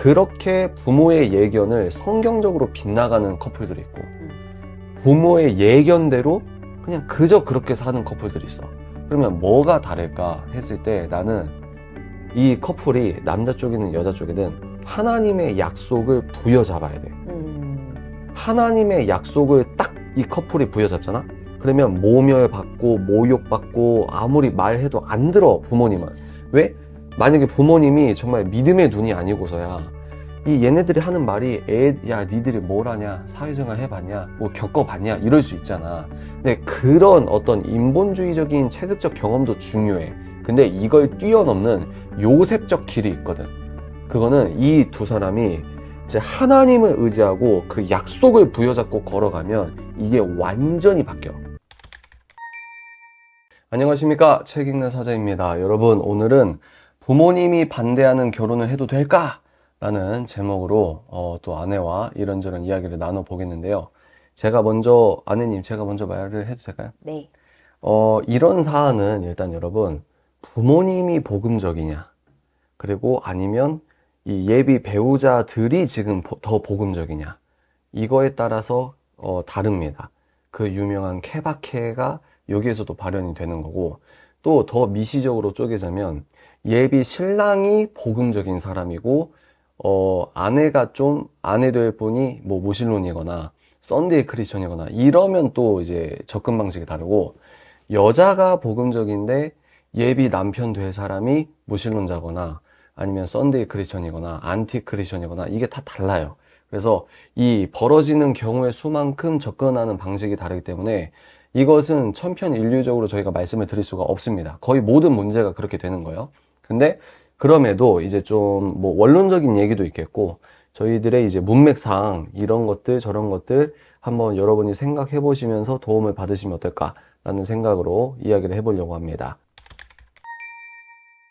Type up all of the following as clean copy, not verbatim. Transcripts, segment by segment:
그렇게 부모의 예견을 성경적으로 빗나가는 커플들이 있고 부모의 예견대로 그냥 그저 그렇게 사는 커플들이 있어. 그러면 뭐가 다를까 했을 때 나는 이 커플이 남자 쪽이든 여자 쪽이든 하나님의 약속을 부여잡아야 돼. 하나님의 약속을 딱 이 커플이 부여잡잖아? 그러면 모멸받고 모욕받고 아무리 말해도 안 들어, 부모님은. 왜? 만약에 부모님이 정말 믿음의 눈이 아니고서야 이 얘네들이 하는 말이 야 니들이 뭘 하냐, 사회생활 해봤냐, 뭐 겪어봤냐 이럴 수 있잖아. 근데 그런 어떤 인본주의적인 체득적 경험도 중요해. 근데 이걸 뛰어넘는 요셉적 길이 있거든. 그거는 이 두 사람이 이제 하나님을 의지하고 그 약속을 부여잡고 걸어가면 이게 완전히 바뀌어. 안녕하십니까, 책 읽는 사자입니다. 여러분, 오늘은 부모님이 반대하는 결혼을 해도 될까? 라는 제목으로 또 아내와 이런저런 이야기를 나눠보겠는데요. 아내님 제가 먼저 말을 해도 될까요? 네. 이런 사안은 일단 여러분, 부모님이 복음적이냐, 그리고 아니면 이 예비 배우자들이 지금 더 복음적이냐, 이거에 따라서 다릅니다. 그 유명한 케바케가 여기에서도 발현이 되는 거고, 또 더 미시적으로 쪼개자면 예비 신랑이 복음적인 사람이고 아내 될 분이 뭐 무신론이거나 썬데이 크리스천이거나 이러면 또 이제 접근 방식이 다르고, 여자가 복음적인데 예비 남편 될 사람이 무신론자거나 아니면 썬데이 크리스천이거나 안티 크리스천이거나 이게 다 달라요. 그래서 이 벌어지는 경우의 수만큼 접근하는 방식이 다르기 때문에 이것은 천편일률적으로 저희가 말씀을 드릴 수가 없습니다. 거의 모든 문제가 그렇게 되는 거예요. 근데 그럼에도 이제 좀 뭐 원론적인 얘기도 있겠고, 저희들의 이제 문맥상 이런 것들 저런 것들 한번 여러분이 생각해 보시면서 도움을 받으시면 어떨까라는 생각으로 이야기를 해보려고 합니다.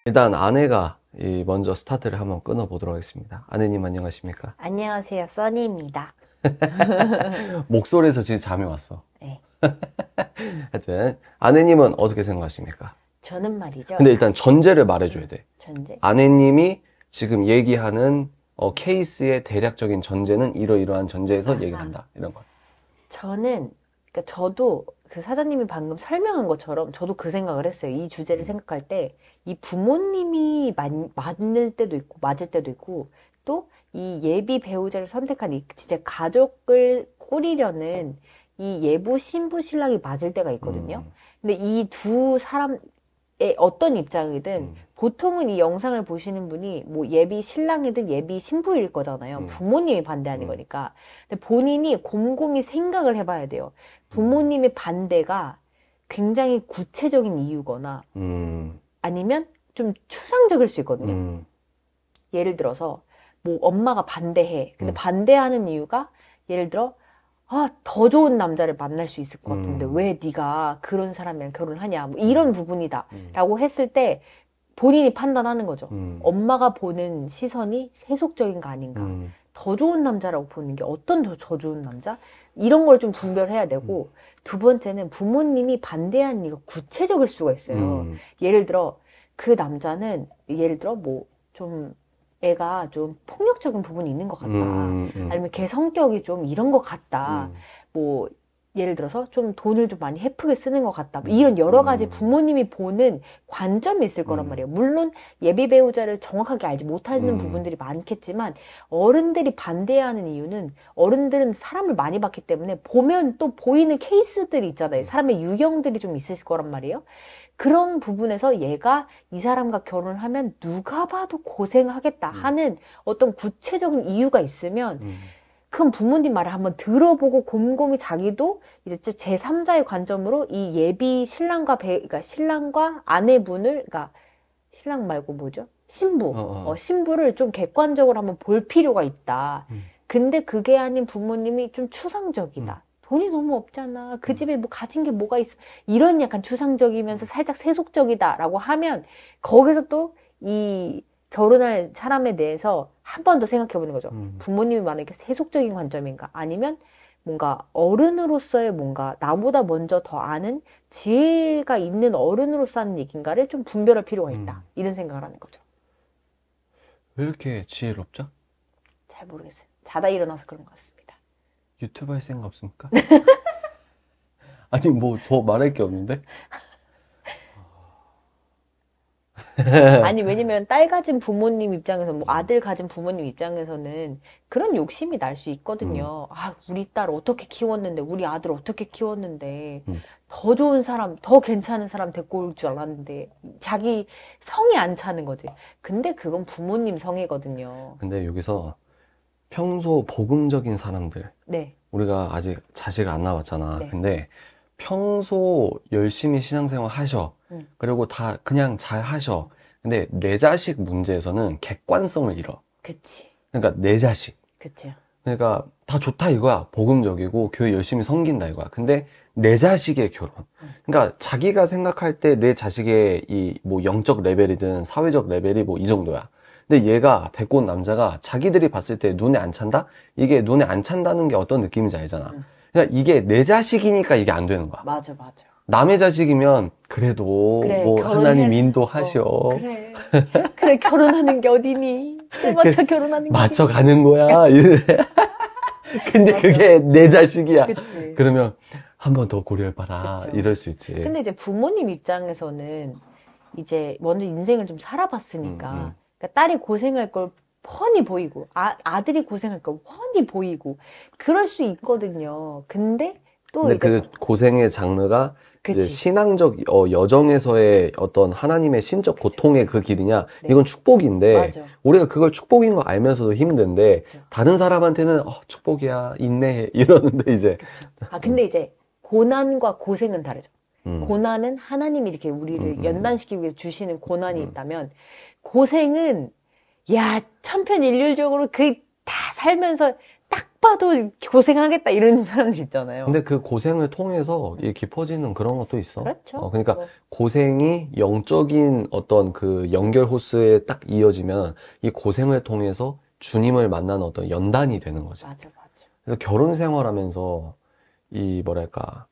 일단 아내가 먼저 스타트를 한번 끊어 보도록 하겠습니다. 아내님 안녕하십니까? 안녕하세요, 써니입니다. 목소리에서 진짜 잠이 왔어. 네. 하여튼 아내님은 어떻게 생각하십니까? 저는 말이죠. 근데 일단 전제를 말해줘야 돼. 전제? 아내님이 지금 얘기하는 케이스의 대략적인 전제는 이러이러한 전제에서 얘기를 한다, 이런 거. 그러니까 저도 그 사장님이 방금 설명한 것처럼 저도 그 생각을 했어요. 이 주제를 생각할 때 이 부모님이 맞을 때도 있고 맞을 때도 있고, 또 이 예비 배우자를 선택한 이 진짜 가족을 꾸리려는 이 예부 신부 신랑이 맞을 때가 있거든요. 근데 이 두 사람의 어떤 입장이든 보통은 이 영상을 보시는 분이 뭐 예비 신랑이든 예비 신부일 거잖아요. 부모님이 반대하는 거니까. 근데 본인이 곰곰이 생각을 해봐야 돼요. 부모님의 반대가 굉장히 구체적인 이유거나 아니면 좀 추상적일 수 있거든요. 예를 들어서 뭐 엄마가 반대해. 근데 반대하는 이유가 예를 들어 더 좋은 남자를 만날 수 있을 것 같은데 왜 네가 그런 사람이랑 결혼하냐, 뭐 이런 부분이다 라고 했을 때 본인이 판단하는 거죠. 엄마가 보는 시선이 세속적인가 아닌가, 더 좋은 남자라고 보는 게 어떤 더 좋은 남자? 이런 걸 좀 분별해야 되고, 두 번째는 부모님이 반대하는 이유가 구체적일 수가 있어요. 예를 들어 그 남자는 예를 들어 뭐 좀 애가 좀 폭력적인 부분이 있는 것 같다. 아니면 걔 성격이 좀 이런 것 같다. 뭐 예를 들어서 좀 돈을 좀 많이 헤프게 쓰는 것 같다. 뭐 이런 여러 가지 부모님이 보는 관점이 있을 거란 말이에요. 물론 예비 배우자를 정확하게 알지 못하는 부분들이 많겠지만, 어른들이 반대하는 이유는 어른들은 사람을 많이 봤기 때문에 보면 또 보이는 케이스들이 있잖아요. 사람의 유형들이 좀 있을 거란 말이에요. 그런 부분에서 얘가 이 사람과 결혼을 하면 누가 봐도 고생하겠다 하는 어떤 구체적인 이유가 있으면 그건 부모님 말을 한번 들어보고 곰곰이 자기도 이제 제3자의 관점으로 이 예비 신랑과 그러니까 신랑과 아내분을, 그러니까 신랑 말고 뭐죠? 신부. 신부를 좀 객관적으로 한번 볼 필요가 있다. 근데 그게 아닌 부모님이 좀 추상적이다. 돈이 너무 없잖아. 그 집에 뭐 가진 게 뭐가 있어. 이런 약간 추상적이면서 살짝 세속적이다라고 하면 거기서 또 이 결혼할 사람에 대해서 한 번 더 생각해 보는 거죠. 부모님이 만약에 세속적인 관점인가, 아니면 뭔가 어른으로서의 뭔가 나보다 먼저 더 아는 지혜가 있는 어른으로서 하는 얘기인가를 좀 분별할 필요가 있다. 이런 생각을 하는 거죠. 왜 이렇게 지혜롭죠? 잘 모르겠어요. 자다 일어나서 그런 것 같습니다. 유튜브 할 생각 없습니까? 아니 뭐 더 말할 게 없는데? 아니, 왜냐면 딸 가진 부모님 입장에서, 뭐 아들 가진 부모님 입장에서는 그런 욕심이 날 수 있거든요. 아, 우리 딸 어떻게 키웠는데, 우리 아들 어떻게 키웠는데, 더 좋은 사람, 더 괜찮은 사람 데리고 올 줄 알았는데, 자기 성이 안 차는 거지. 근데 그건 부모님 성이거든요. 근데 여기서 평소 복음적인 사람들, 네, 우리가 아직 자식을 안 낳았잖아. 네. 근데 평소 열심히 신앙생활 하셔. 그리고 다 그냥 잘 하셔. 근데 내 자식 문제에서는 객관성을 잃어. 그치, 그러니까 내 자식. 그치. 그러니까 다 좋다 이거야. 복음적이고 교회 열심히 섬긴다 이거야. 근데 내 자식의 결혼. 그러니까 자기가 생각할 때 내 자식의 이 뭐 영적 레벨이든 사회적 레벨이 뭐 이 정도야. 근데 얘가 데리고 온 남자가 자기들이 봤을 때 눈에 안 찬다? 이게 눈에 안 찬다는 게 어떤 느낌인지 알잖아. 그러니까 이게 내 자식이니까 이게 안 되는 거야. 맞아, 맞아. 남의 자식이면 그래도 그래, 뭐 결혼해. 하나님 인도하셔. 그래. 그래, 결혼하는 게 어디니? 맞춰 결혼하는 게 맞춰 가는 거야. 이래. 근데 맞아. 그게 내 자식이야. 그치. 그러면 한 번 더 고려해봐라. 그쵸. 이럴 수 있지. 근데 이제 부모님 입장에서는 이제 먼저 인생을 좀 살아봤으니까, 그러니까 딸이 고생할 걸 뻔히 보이고, 아들이 고생할 걸 뻔히 보이고, 그럴 수 있거든요. 근데 또 근데 이제, 그 고생의 장르가 이제 그치. 신앙적 여정에서의 어떤 하나님의 신적 고통의 그 길이냐, 네. 이건 축복인데, 맞아. 우리가 그걸 축복인 거 알면서도 힘든데, 그쵸. 다른 사람한테는 축복이야, 인내해, 이러는데 이제. 그쵸. 근데 이제 고난과 고생은 다르죠. 음. 고난은 하나님이 이렇게 우리를 연단시키기 위해서 주시는 고난이 있다면, 고생은, 야, 천편일률적으로 다 살면서 딱 봐도 고생하겠다 이런 사람들 있잖아요. 근데 그 고생을 통해서 이 깊어지는 그런 것도 있어. 그렇죠. 그러니까 고생이 영적인 어떤 그 연결 호스에 딱 이어지면 이 고생을 통해서 주님을 만나는 어떤 연단이 되는 거지. 맞아, 맞아. 그래서 결혼 생활하면서 이 뭐랄까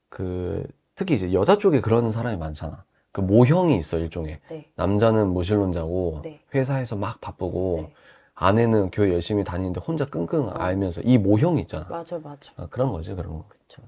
그 특히 이제 여자 쪽에 그런 사람이 많잖아. 그 모형이 있어, 일종의. 네. 남자는 무신론자고 네. 회사에서 막 바쁘고 네. 아내는 교회 열심히 다니는데 혼자 끙끙 앓면서 이 모형이 있잖아. 맞아, 맞아. 그런 거지, 그런 거. 그쵸.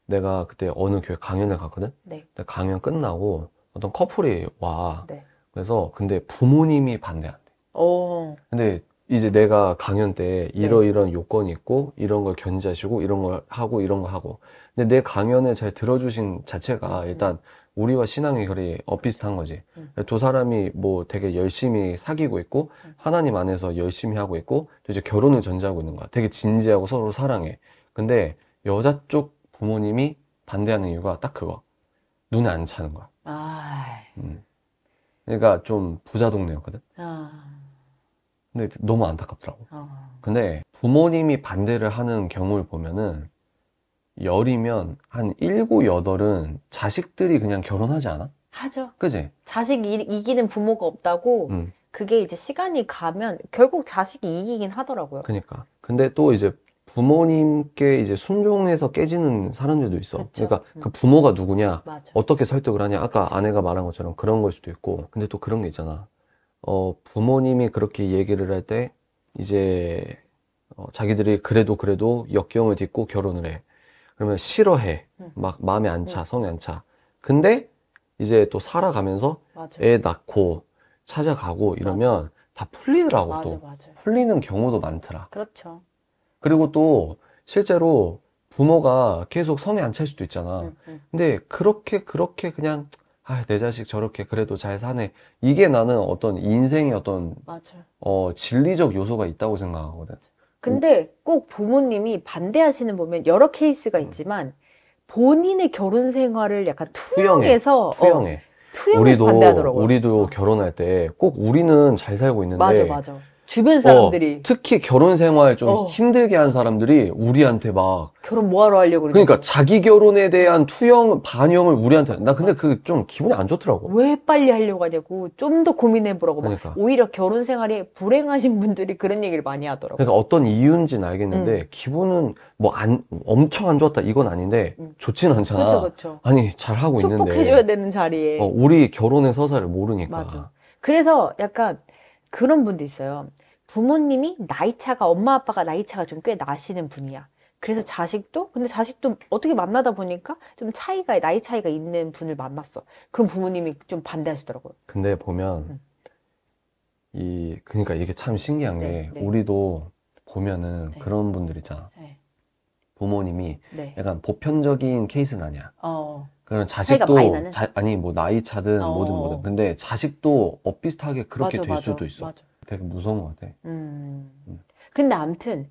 내가 그때 어느 교회 강연을 갔거든? 네. 근데 강연 끝나고 어떤 커플이 와. 네. 그래서 근데 부모님이 반대한대. 오. 근데 이제 내가 강연 때 이러이런 요건이 있고 이런 걸 견지하시고 이런 걸 하고 이런 거 하고. 근데 내 강연을 잘 들어주신 자체가 일단 우리와 신앙의 결이 비슷한 거지. 두 사람이 뭐 되게 열심히 사귀고 있고 하나님 안에서 열심히 하고 있고 또 이제 결혼을 전제하고 있는 거야. 되게 진지하고 서로 사랑해. 근데 여자 쪽 부모님이 반대하는 이유가 딱 그거. 눈에 안 차는 거야. 아. 그러니까 좀 부자 동네였거든. 근데 너무 안타깝더라고. 근데 부모님이 반대를 하는 경우를 보면은 열이면 한 7, 8은 자식들이 그냥 결혼하지 않아? 하죠. 그지? 자식이 이기는 부모가 없다고 그게 이제 시간이 가면 결국 자식이 이기긴 하더라고요. 그러니까. 근데 또 이제 부모님께 이제 순종해서 깨지는 사람들도 있어. 그쵸. 그러니까 그 부모가 누구냐, 맞아. 어떻게 설득을 하냐. 아까 아내가 말한 것처럼 그런 걸 수도 있고. 근데 또 그런 게 있잖아. 부모님이 그렇게 얘기를 할 때 이제 자기들이 그래도 역경을 딛고 결혼을 해. 그러면 싫어해. 막 마음에 안 차, 성에 안 차. 근데 이제 또 살아가면서 맞아. 애 낳고 찾아가고 이러면 다 풀리더라고. 맞아, 또 맞아. 풀리는 경우도 많더라. 그렇죠. 그리고 또 실제로 부모가 계속 성에 안 찰 수도 있잖아. 근데 그렇게 그냥 내 자식 저렇게 그래도 잘 사네. 이게 나는 어떤 인생의 어떤 맞아. 진리적 요소가 있다고 생각하거든. 근데 꼭 부모님이 반대하시는 보면 여러 케이스가 있지만 본인의 결혼 생활을 약간 투영해서 투영해. 투영해서 반대하더라고요. 우리도 결혼할 때 꼭 우리는 잘 살고 있는데 맞아. 주변 사람들이 특히 결혼 생활 좀 힘들게 한 사람들이 우리한테 막 결혼 뭐하러 하려고 그러니까 자기 결혼에 대한 반영을 우리한테 나 근데 그게 좀 기분이 안 좋더라고. 왜 빨리 하려고 하냐고 좀 더 고민해보라고 그러니까. 막 오히려 결혼 생활이 불행하신 분들이 그런 얘기를 많이 하더라고요. 그러니까 어떤 이유인지는 알겠는데 기분은 뭐 엄청 안 좋았다 이건 아닌데 좋진 않잖아. 그쵸. 아니 잘하고 있는데 축복해줘야 되는 자리에 우리 결혼의 서사를 모르니까. 맞아. 그래서 약간 그런 분도 있어요. 부모님이 엄마 아빠가 나이 차가 좀 꽤 나시는 분이야. 그래서 근데 자식도 어떻게 만나다 보니까 좀 나이 차이가 있는 분을 만났어. 그럼 부모님이 좀 반대하시더라고요. 근데 보면, 그러니까 이게 참 신기한 게, 네. 우리도 보면은 네. 그런 분들 있잖아. 네. 부모님이 네. 약간 보편적인 케이스는 아니야. 그런 차이가 많이 자식도, 나는? 아니, 뭐, 나이 차든 뭐든. 근데 자식도 엇비슷하게 그렇게 될 수도 있어. 맞아. 되게 무서운 것 같아. 근데 아무튼,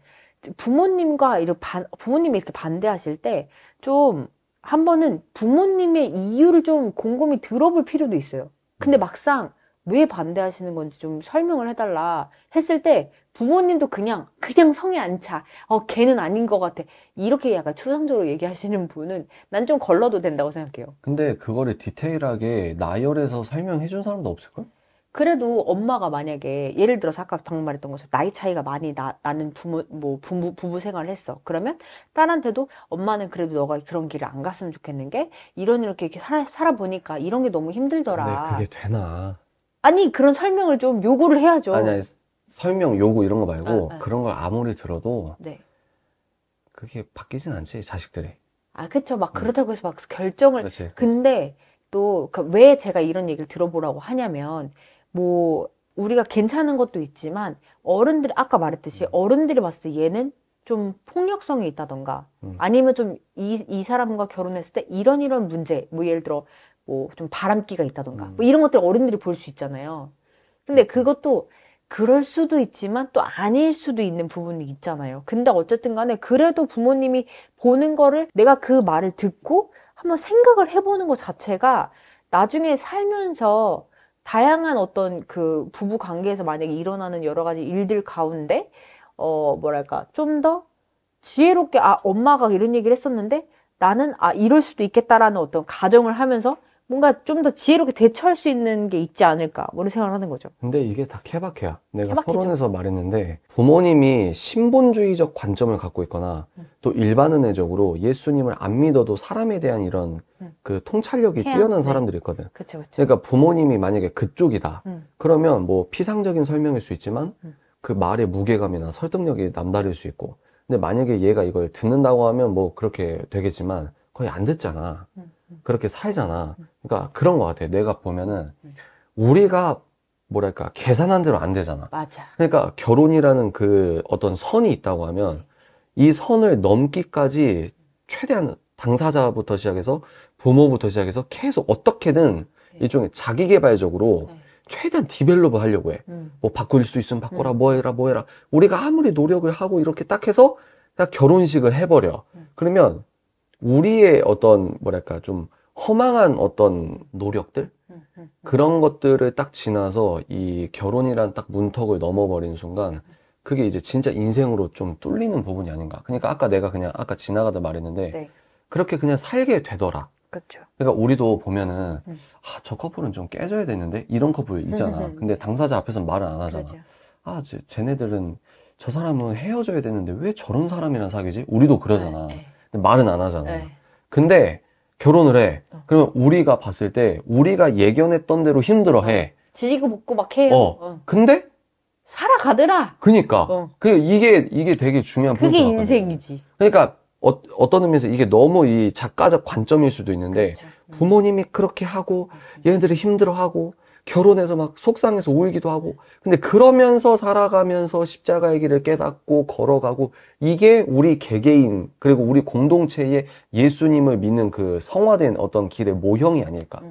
부모님이 이렇게 반대하실 때, 좀, 한 번은 부모님의 이유를 좀 곰곰이 들어볼 필요도 있어요. 근데 막상, 왜 반대하시는 건지 좀 설명을 해달라 했을 때, 부모님도 그냥 성에 안 차. 걔는 아닌 것 같아. 이렇게 약간 추상적으로 얘기하시는 분은 난 좀 걸러도 된다고 생각해요. 근데 그거를 디테일하게 나열해서 설명해 준 사람도 없을걸? 그래도 엄마가 만약에 예를 들어서 아까 방금 말했던 것처럼 나이 차이가 많이 나는 부부 생활을 했어. 그러면 딸한테도 엄마는 그래도 너가 그런 길을 안 갔으면 좋겠는 게 이렇게 살아보니까 이런 게 너무 근데 힘들더라. 그게 되나? 아니 그런 설명을 좀 요구를 해야죠. 아니, 설명, 요구 이런 거 말고 아. 그런 걸 아무리 들어도 네. 그게 바뀌진 않지, 자식들이. 그쵸. 막 그렇다고 해서 막 결정을. 그렇지. 근데 또 왜 제가 이런 얘기를 들어보라고 하냐면 뭐 우리가 괜찮은 것도 있지만 아까 말했듯이 어른들이 봤을 때 얘는 좀 폭력성이 있다던가 아니면 좀 이 사람과 결혼했을 때 이런 문제 뭐 예를 들어 뭐 좀 바람기가 있다던가 뭐 이런 것들 어른들이 볼 수 있잖아요. 근데 그것도 그럴 수도 있지만 또 아닐 수도 있는 부분이 있잖아요. 근데 어쨌든 간에 그래도 부모님이 보는 거를 내가 그 말을 듣고 한번 생각을 해보는 것 자체가 나중에 살면서 다양한 어떤 그 부부 관계에서 만약에 일어나는 여러 가지 일들 가운데 뭐랄까 좀 더 지혜롭게 엄마가 이런 얘기를 했었는데 나는 이럴 수도 있겠다라는 어떤 가정을 하면서 뭔가 좀 더 지혜롭게 대처할 수 있는 게 있지 않을까 뭐 이런 생각을 하는 거죠. 근데 이게 다 케바케야. 내가 케바케죠. 서론에서 말했는데 부모님이 신본주의적 관점을 갖고 있거나 또 일반은혜적으로 예수님을 안 믿어도 사람에 대한 이런 그 통찰력이 뛰어난 사람들이 있거든. 그쵸. 그러니까 부모님이 만약에 그쪽이다. 그러면 뭐 피상적인 설명일 수 있지만 그 말의 무게감이나 설득력이 남다를 수 있고. 근데 만약에 얘가 이걸 듣는다고 하면 뭐 그렇게 되겠지만 거의 안 듣잖아. 그렇게 살잖아. 그러니까 그런 것 같아. 내가 보면은 우리가 뭐랄까 계산한 대로 안 되잖아. 맞아. 그러니까 결혼이라는 그 어떤 선이 있다고 하면 이 선을 넘기까지 최대한 당사자부터 시작해서 부모부터 시작해서 계속 어떻게든 일종의 자기계발적으로 최대한 디벨롭을 하려고 해. 뭐 바꿀 수 있으면 바꿔라, 뭐 해라. 우리가 아무리 노력을 하고 이렇게 딱 해서 그냥 결혼식을 해버려. 그러면 우리의 어떤 뭐랄까 좀 허망한 어떤 노력들 그런 것들을 딱 지나서 이 결혼이란 딱 문턱을 넘어버리는 순간 그게 이제 진짜 인생으로 좀 뚫리는 부분이 아닌가. 그러니까 내가 그냥 아까 지나가다 말했는데 그렇게 그냥 살게 되더라. 그렇죠. 그러니까 우리도 보면은 저 커플은 좀 깨져야 되는데 이런 커플 있잖아. 근데 당사자 앞에서는 말을 안 하잖아. 그렇죠. 쟤네들은 저 사람은 헤어져야 되는데 왜 저런 사람이랑 사귀지? 우리도 그러잖아. 근데 말은 안 하잖아. 근데 결혼을 해. 그러면 우리가 봤을 때 우리가 예견했던 대로 힘들어해. 지지고 볶고 막 해요. 근데 살아가더라. 그니까 이게 되게 중요한 포인트 그게 같거든. 인생이지. 그러니까 어떤 의미에서 이게 너무 이 작가적 관점일 수도 있는데 그렇죠. 부모님이 그렇게 하고 얘네들이 힘들어하고 결혼해서 막 속상해서 울기도 하고 근데 그러면서 살아가면서 십자가의 길을 깨닫고 걸어가고 이게 우리 개개인 그리고 우리 공동체의 예수님을 믿는 그 성화된 어떤 길의 모형이 아닐까.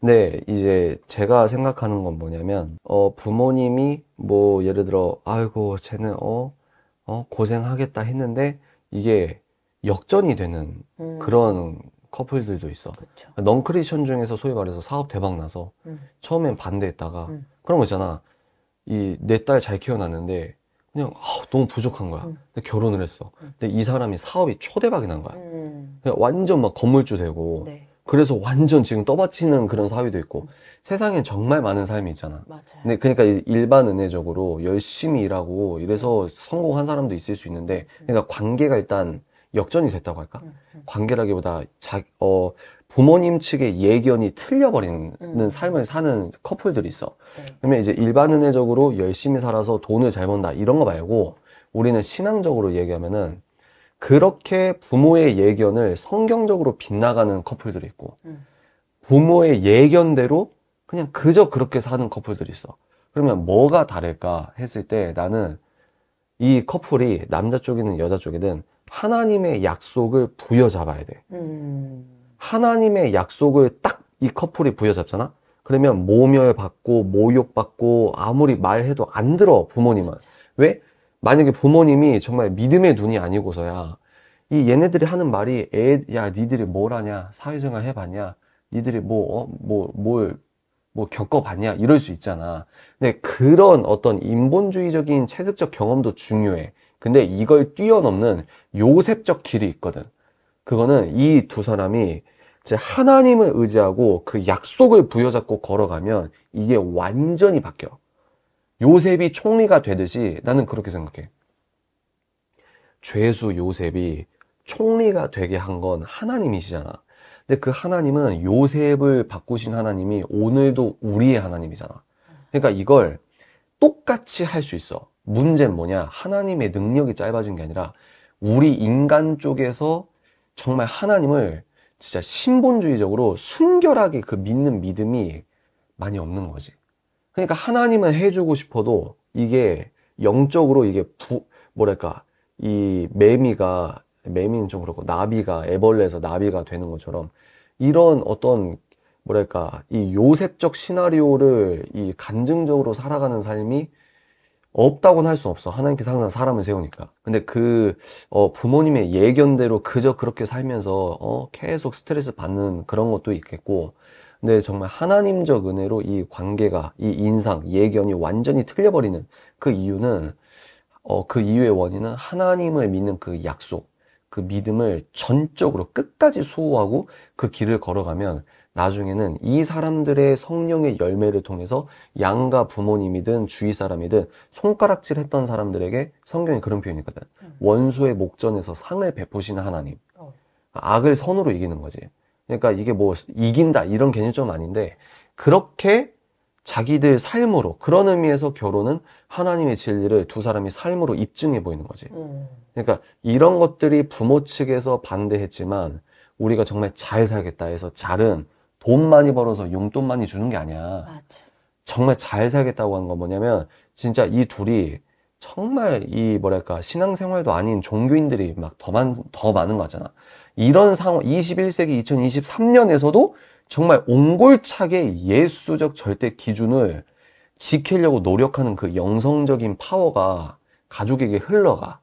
네, 이제 제가 생각하는 건 뭐냐면 부모님이 뭐 예를 들어 아이고 쟤는 고생하겠다 했는데 이게 역전이 되는 그런 커플들도 있어. 그쵸. 넌크리스천 중에서 소위 말해서 사업 대박 나서 처음엔 반대했다가 그런 거 있잖아. 내 딸 잘 키워놨는데 그냥 너무 부족한 거야. 근데 결혼을 했어. 근데 이 사람이 사업이 초대박이 난 거야. 그냥 완전 막 건물주 되고 그래서 완전 지금 떠받치는 그런 사위도 있고 세상엔 정말 많은 삶이 있잖아. 맞아요. 근데 그러니까 일반 은혜적으로 열심히 일하고 이래서 성공한 사람도 있을 수 있는데 그러니까 관계가 일단 역전이 됐다고 할까? 관계라기보다 부모님 측의 예견이 틀려버리는 삶을 사는 커플들이 있어. 네. 그러면 이제 일반은혜적으로 열심히 살아서 돈을 잘 번다 이런 거 말고 우리는 신앙적으로 얘기하면은 그렇게 부모의 예견을 성경적으로 빗나가는 커플들이 있고 부모의 예견대로 그냥 그저 그렇게 사는 커플들이 있어. 그러면 뭐가 다를까 했을 때 나는 이 커플이 남자 쪽이든 여자 쪽이든 하나님의 약속을 부여잡아야 돼. 하나님의 약속을 딱 이 커플이 부여잡잖아? 그러면 모멸받고 모욕받고 아무리 말해도 안 들어, 부모님은. 왜? 만약에 부모님이 정말 믿음의 눈이 아니고서야 이 얘네들이 하는 말이 야, 니들이 뭘 하냐? 사회생활 해봤냐? 니들이 뭘 겪어봤냐? 이럴 수 있잖아. 근데 그런 어떤 인본주의적인 체득적 경험도 중요해. 근데 이걸 뛰어넘는 요셉적 길이 있거든. 그거는 이 두 사람이 이제 하나님을 의지하고 그 약속을 부여잡고 걸어가면 이게 완전히 바뀌어. 요셉이 총리가 되듯이 나는 그렇게 생각해. 죄수 요셉이 총리가 되게 한 건 하나님이시잖아. 근데 그 하나님은 요셉을 바꾸신 하나님이 오늘도 우리의 하나님이잖아. 그러니까 이걸 똑같이 할 수 있어. 문제는 뭐냐? 하나님의 능력이 짧아진 게 아니라 우리 인간 쪽에서 정말 하나님을 진짜 신본주의적으로 순결하게 그 믿는 믿음이 많이 없는 거지. 그러니까 하나님은 해주고 싶어도 이게 영적으로 이게 이 매미는 좀 그렇고 나비가 애벌레에서 나비가 되는 것처럼 이런 어떤 이 요셉적 시나리오를 이 간증적으로 살아가는 삶이 없다고는 할 수 없어. 하나님께서 항상 사람을 세우니까. 근데 부모님의 예견대로 그저 그렇게 살면서, 계속 스트레스 받는 그런 것도 있겠고. 근데 정말 하나님적 은혜로 이 관계가, 이 인상, 예견이 완전히 틀려버리는 그 이유는, 그 이유의 원인은 하나님을 믿는 그 약속, 그 믿음을 전적으로 끝까지 수호하고 그 길을 걸어가면 나중에는 이 사람들의 성령의 열매를 통해서 양가 부모님이든 주위 사람이든 손가락질 했던 사람들에게 성경에 그런 표현이 있거든. 원수의 목전에서 상을 베푸시는 하나님. 악을 선으로 이기는 거지. 그러니까 이게 이긴다 이런 개념좀 아닌데 그렇게 자기들 삶으로 그런 의미에서 결혼은 하나님의 진리를 두 사람이 삶으로 입증해 보이는 거지. 그러니까 이런 것들이 부모 측에서 반대했지만 우리가 정말 잘 살겠다 해서 잘은 돈 많이 벌어서 용돈 많이 주는 게 아니야. 맞아. 정말 잘 살겠다고 한 건 뭐냐면 진짜 이 둘이 정말 신앙생활도 아닌 종교인들이 막 더 많은 거 같잖아. 이런 상황 21세기 2023년에서도 정말 옹골차게 예수적 절대 기준을 지키려고 노력하는 그 영성적인 파워가 가족에게 흘러가.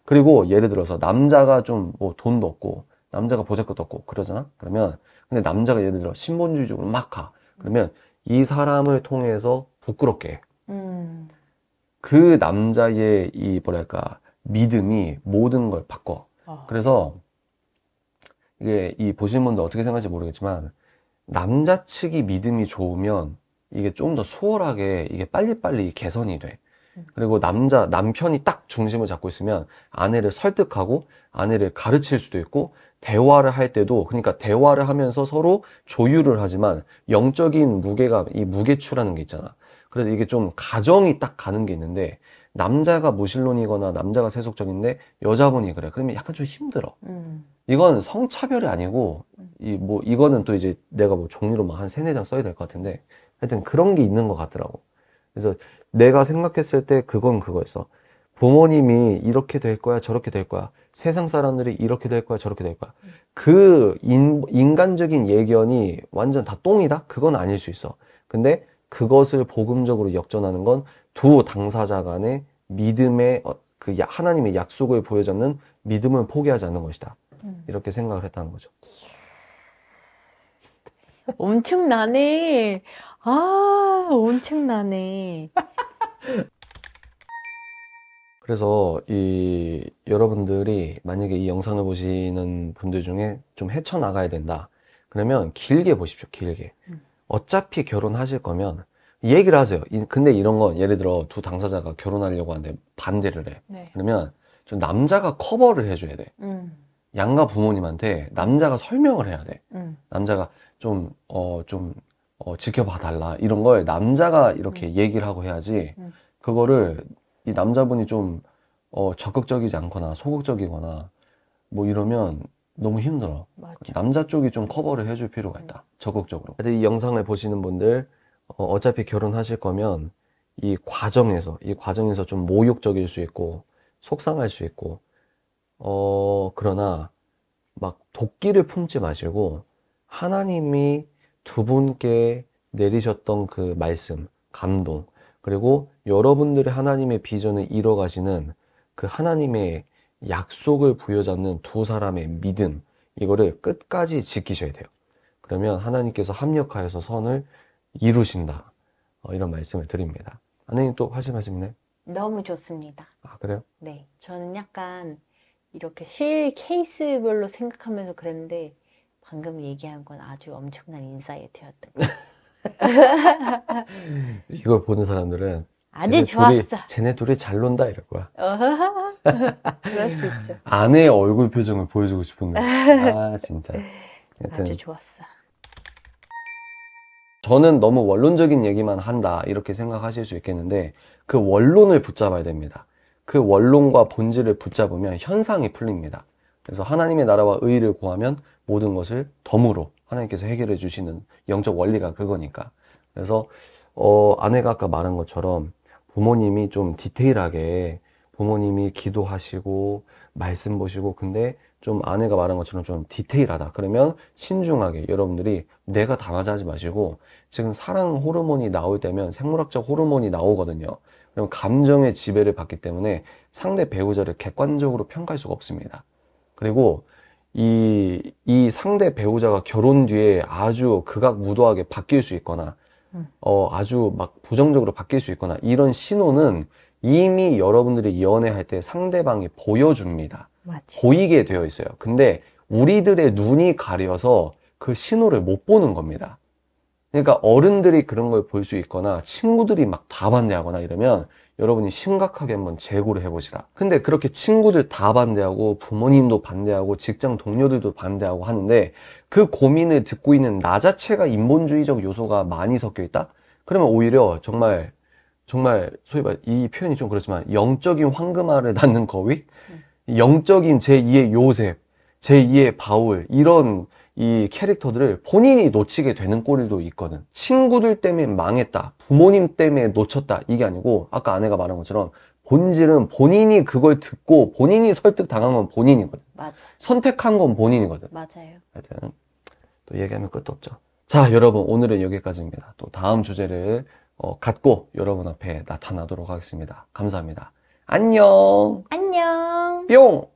그리고 예를 들어서 남자가 좀 돈도 없고 남자가 보잘것도 없고 그러잖아. 그러면 근데 남자가 예를 들어 신본주의적으로 막 가. 그러면 이 사람을 통해서 부끄럽게 해. 그 남자의 믿음이 모든 걸 바꿔. 그래서 이게 보시는 분들 어떻게 생각할지 모르겠지만 남자 측이 믿음이 좋으면 이게 좀 더 수월하게 이게 빨리빨리 개선이 돼. 그리고 남편이 딱 중심을 잡고 있으면 아내를 설득하고 아내를 가르칠 수도 있고 대화를 할 때도 그러니까 대화를 하면서 서로 조율을 하지만 영적인 이 무게추라는 게 있잖아. 그래서 이게 좀 가정이 딱 가는 게 있는데 남자가 무신론이거나 남자가 세속적인데 여자분이 그래. 그러면 약간 좀 힘들어. 이건 성차별이 아니고 이거는 또 이제 내가 종이로 막 한 3-4장 써야 될 것 같은데 하여튼 그런 게 있는 것 같더라고. 그래서 내가 생각했을 때 그건 그거였어. 부모님이 이렇게 될 거야, 저렇게 될 거야. 세상 사람들이 이렇게 될 거야, 저렇게 될 거야. 그 인간적인 예견이 완전 다 똥이다? 그건 아닐 수 있어. 근데 그것을 복음적으로 역전하는 건 두 당사자 간의 믿음의 하나님의 약속을 보여주는 믿음을 포기하지 않는 것이다. 이렇게 생각을 했다는 거죠. 엄청나네. 엄청나네. 그래서 여러분들이 만약에 이 영상을 보시는 분들 중에 좀 헤쳐나가야 된다. 그러면 길게 보십시오. 길게. 어차피 결혼하실 거면 얘기를 하세요. 근데 이런 건 예를 들어 두 당사자가 결혼하려고 하는데 반대를 해. 네. 그러면 좀 남자가 커버를 해줘야 돼. 양가 부모님한테 남자가 설명을 해야 돼. 남자가 좀 지켜봐 달라. 이런 걸 남자가 이렇게 얘기를 하고 해야지, 그거를 이 남자분이 좀, 적극적이지 않거나 소극적이거나 뭐 이러면 너무 힘들어. 맞아. 남자 쪽이 좀 커버를 해줄 필요가 있다. 적극적으로. 이 영상을 보시는 분들, 어차피 결혼하실 거면 이 과정에서 좀 모욕적일 수 있고, 속상할 수 있고, 그러나 막 도끼를 품지 마시고, 하나님이 두 분께 내리셨던 그 말씀, 감동, 그리고 여러분들의 하나님의 비전을 이뤄가시는 그 하나님의 약속을 부여잡는 두 사람의 믿음, 이거를 끝까지 지키셔야 돼요. 그러면 하나님께서 합력하여서 선을 이루신다. 이런 말씀을 드립니다. 하나님 또 하실 말씀 있나요? 너무 좋습니다. 아, 그래요? 네. 저는 약간 이렇게 실 케이스별로 생각하면서 그랬는데 방금 얘기한 건 아주 엄청난 인사이트였던 것 같아요. 이걸 보는 사람들은 아주 좋았어. 쟤네 둘이 잘 논다 이럴 거야. 그럴 수 있죠. 아내의 얼굴 표정을 보여주고 싶은데. 아, 진짜. 하여튼 아주 좋았어. 저는 너무 원론적인 얘기만 한다 이렇게 생각하실 수 있겠는데, 그 원론을 붙잡아야 됩니다. 그 원론과 본질을 붙잡으면 현상이 풀립니다. 그래서 하나님의 나라와 의의를 구하면 모든 것을 덤으로 하나님께서 해결해 주시는 영적 원리가 그거니까. 그래서 아내가 아까 말한 것처럼 부모님이 좀 디테일하게 부모님이 기도하시고 말씀 보시고, 근데 좀 아내가 말한 것처럼 좀 디테일하다 그러면 신중하게 여러분들이 내가 다 맞아 하지 마시고, 지금 사랑 호르몬이 나올 때면 생물학적 호르몬이 나오거든요. 그럼 감정의 지배를 받기 때문에 상대 배우자를 객관적으로 평가할 수가 없습니다. 그리고 이 상대 배우자가 결혼 뒤에 아주 극악무도하게 바뀔 수 있거나 아주 막 부정적으로 바뀔 수 있거나, 이런 신호는 이미 여러분들이 연애할 때 상대방이 보여줍니다. 맞아. 보이게 되어 있어요. 근데 우리들의 눈이 가려서 그 신호를 못 보는 겁니다. 그러니까 어른들이 그런 걸 볼 수 있거나 친구들이 막 다 반대하거나 이러면 여러분이 심각하게 한번 재고를 해보시라. 근데 그렇게 친구들 다 반대하고 부모님도 반대하고 직장 동료들도 반대하고 하는데 그 고민을 듣고 있는 나 자체가 인본주의적 요소가 많이 섞여 있다? 그러면 오히려 정말 소위 말 이 표현이 좀 그렇지만 영적인 황금알을 낳는 거위? 영적인 제2의 요셉, 제2의 바울, 이런 이 캐릭터들을 본인이 놓치게 되는 꼴도 있거든. 친구들 때문에 망했다, 부모님 때문에 놓쳤다, 이게 아니고 아까 아내가 말한 것처럼 본질은 본인이 그걸 듣고 본인이 설득당한 건 본인이거든. 맞아. 선택한 건 본인이거든. 맞아요. 하여튼 또 얘기하면 끝도 없죠. 자, 여러분, 오늘은 여기까지입니다. 또 다음 주제를 갖고 여러분 앞에 나타나도록 하겠습니다. 감사합니다. 안녕. 안녕. 뿅.